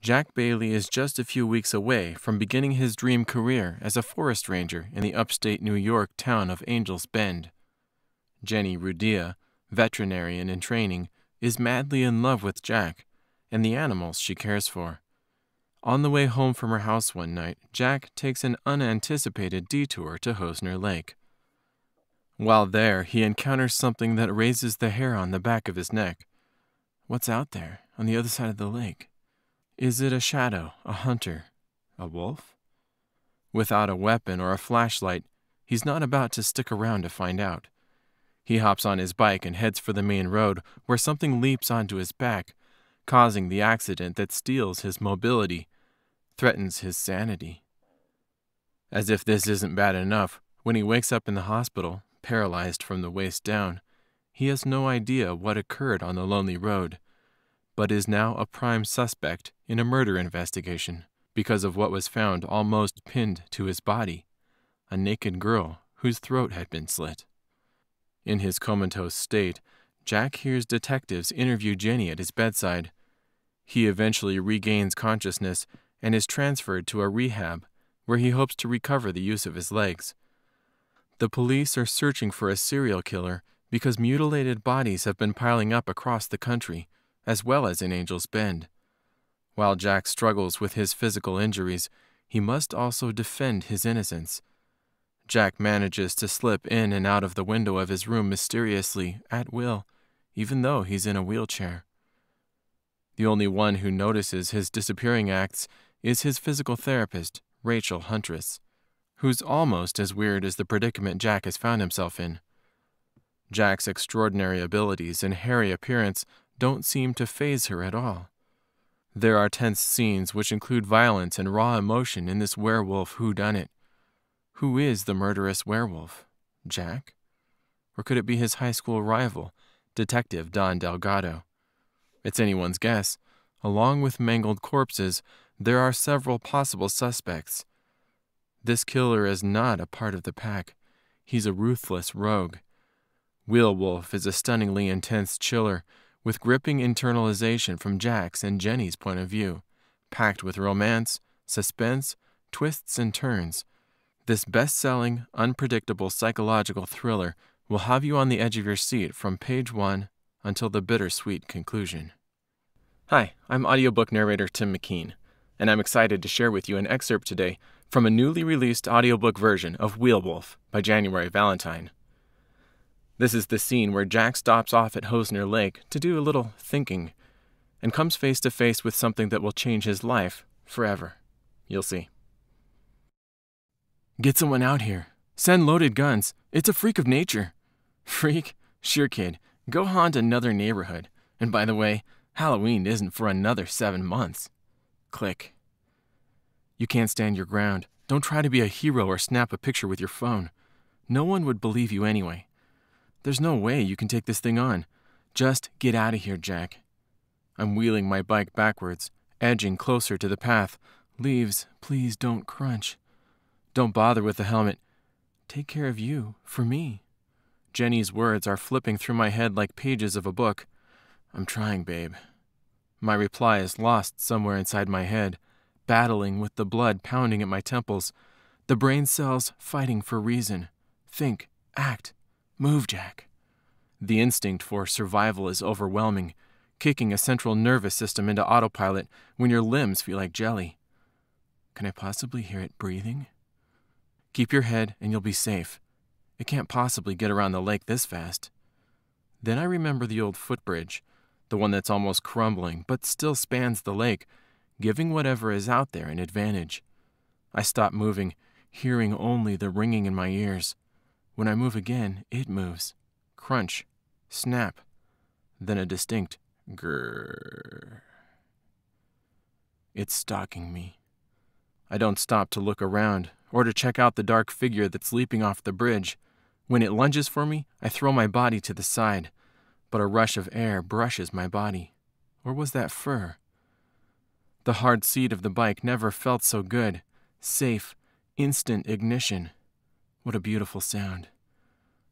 Jack Bailey is just a few weeks away from beginning his dream career as a forest ranger in the upstate New York town of Angel's Bend. Jenny Rudea, veterinarian in training, is madly in love with Jack and the animals she cares for. On the way home from her house one night, Jack takes an unanticipated detour to Hosner Lake. While there, he encounters something that raises the hair on the back of his neck. What's out there on the other side of the lake? Is it a shadow, a hunter, a wolf? Without a weapon or a flashlight, he's not about to stick around to find out. He hops on his bike and heads for the main road, where something leaps onto his back, causing the accident that steals his mobility, threatens his sanity. As if this isn't bad enough, when he wakes up in the hospital, paralyzed from the waist down, he has no idea what occurred on the lonely road, but is now a prime suspect in a murder investigation because of what was found almost pinned to his body, a naked girl whose throat had been slit. In his comatose state, Jack hears detectives interview Jenny at his bedside. He eventually regains consciousness and is transferred to a rehab where he hopes to recover the use of his legs. The police are searching for a serial killer because mutilated bodies have been piling up across the country, as well as in Angel's Bend. While Jack struggles with his physical injuries, he must also defend his innocence. Jack manages to slip in and out of the window of his room mysteriously, at will, even though he's in a wheelchair. The only one who notices his disappearing acts is his physical therapist, Rachel Huntress, who's almost as weird as the predicament Jack has found himself in. Jack's extraordinary abilities and hairy appearance don't seem to faze her at all. There are tense scenes which include violence and raw emotion in this werewolf whodunit. Who is the murderous werewolf? Jack? Or could it be his high school rival, Detective Don Delgado? It's anyone's guess. Along with mangled corpses, there are several possible suspects. This killer is not a part of the pack. He's a ruthless rogue. Werewolf is a stunningly intense chiller, with gripping internalization from Jack's and Jenny's point of view, packed with romance, suspense, twists and turns. This best-selling, unpredictable psychological thriller will have you on the edge of your seat from page 1 until the bittersweet conclusion. Hi, I'm audiobook narrator Tim McKean, and I'm excited to share with you an excerpt today from a newly released audiobook version of Werewolf by January Valentine. This is the scene where Jack stops off at Hosner Lake to do a little thinking and comes face to face with something that will change his life forever. You'll see. Get someone out here. Send loaded guns. It's a freak of nature. Freak? Sure, kid. Go haunt another neighborhood. And by the way, Halloween isn't for another 7 months. Click. You can't stand your ground. Don't try to be a hero or snap a picture with your phone. No one would believe you anyway. There's no way you can take this thing on. Just get out of here, Jack. I'm wheeling my bike backwards, edging closer to the path. Leaves, please don't crunch. Don't bother with the helmet. Take care of you, for me. Jenny's words are flipping through my head like pages of a book. I'm trying, babe. My reply is lost somewhere inside my head, battling with the blood pounding at my temples, the brain cells fighting for reason. Think, act, move, Jack. The instinct for survival is overwhelming, kicking a central nervous system into autopilot when your limbs feel like jelly. Can I possibly hear it breathing? Keep your head and you'll be safe. It can't possibly get around the lake this fast. Then I remember the old footbridge, the one that's almost crumbling but still spans the lake, giving whatever is out there an advantage. I stop moving, hearing only the ringing in my ears. When I move again, it moves. Crunch, snap, then a distinct grrr. It's stalking me. I don't stop to look around or to check out the dark figure that's leaping off the bridge. When it lunges for me, I throw my body to the side, but a rush of air brushes my body. Or was that fur? The hard seat of the bike never felt so good. Safe, instant ignition. What a beautiful sound.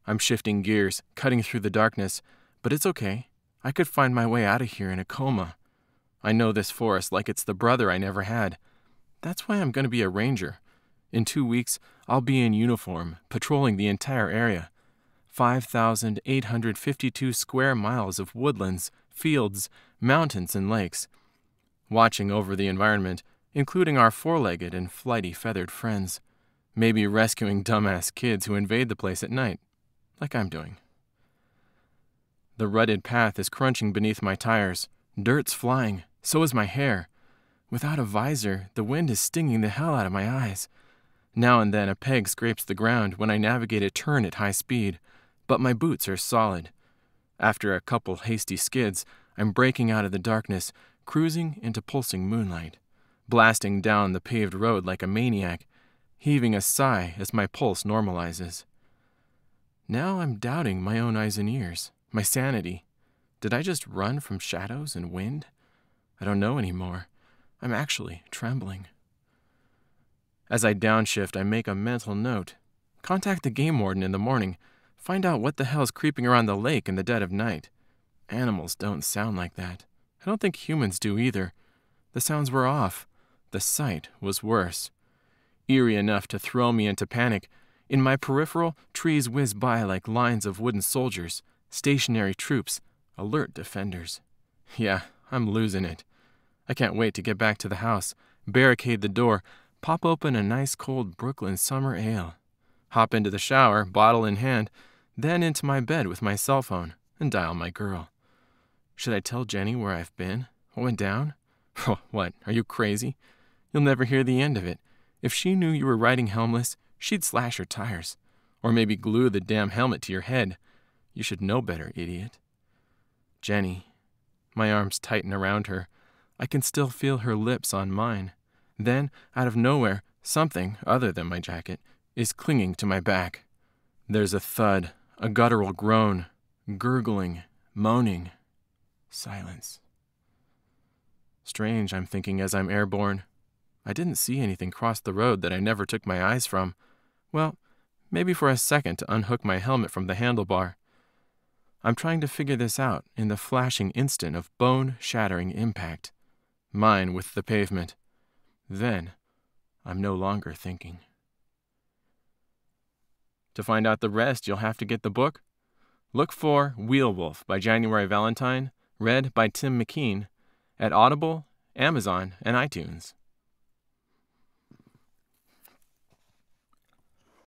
I'm shifting gears, cutting through the darkness, but it's okay. I could find my way out of here in a coma. I know this forest like it's the brother I never had. That's why I'm going to be a ranger. In 2 weeks, I'll be in uniform, patrolling the entire area. 5,852 square miles of woodlands, fields, mountains, and lakes. Watching over the environment, including our four-legged and flighty feathered friends. Maybe rescuing dumbass kids who invade the place at night, like I'm doing. The rutted path is crunching beneath my tires. Dirt's flying, so is my hair. Without a visor, the wind is stinging the hell out of my eyes. Now and then a peg scrapes the ground when I navigate a turn at high speed, but my boots are solid. After a couple hasty skids, I'm breaking out of the darkness, cruising into pulsing moonlight, blasting down the paved road like a maniac, heaving a sigh as my pulse normalizes. Now I'm doubting my own eyes and ears, my sanity. Did I just run from shadows and wind? I don't know anymore. I'm actually trembling. As I downshift, I make a mental note. Contact the game warden in the morning. Find out what the hell's creeping around the lake in the dead of night. Animals don't sound like that. I don't think humans do either. The sounds were off. The sight was worse. Eerie enough to throw me into panic. In my peripheral, trees whiz by like lines of wooden soldiers, stationary troops, alert defenders. Yeah, I'm losing it. I can't wait to get back to the house, barricade the door, pop open a nice cold Brooklyn summer ale, hop into the shower, bottle in hand, then into my bed with my cell phone and dial my girl. Should I tell Jenny where I've been? What went down? What, are you crazy? You'll never hear the end of it. If she knew you were riding helmless, she'd slash your tires. Or maybe glue the damn helmet to your head. You should know better, idiot. Jenny. My arms tighten around her. I can still feel her lips on mine. Then, out of nowhere, something, other than my jacket, is clinging to my back. There's a thud, a guttural groan, gurgling, moaning. Silence. Strange, I'm thinking as I'm airborne. I didn't see anything cross the road that I never took my eyes from. Well, maybe for a second to unhook my helmet from the handlebar. I'm trying to figure this out in the flashing instant of bone-shattering impact. Mine with the pavement. Then, I'm no longer thinking. To find out the rest, you'll have to get the book. Look for Werewolf by January Valentine, read by Tim McKean, at Audible, Amazon, and iTunes.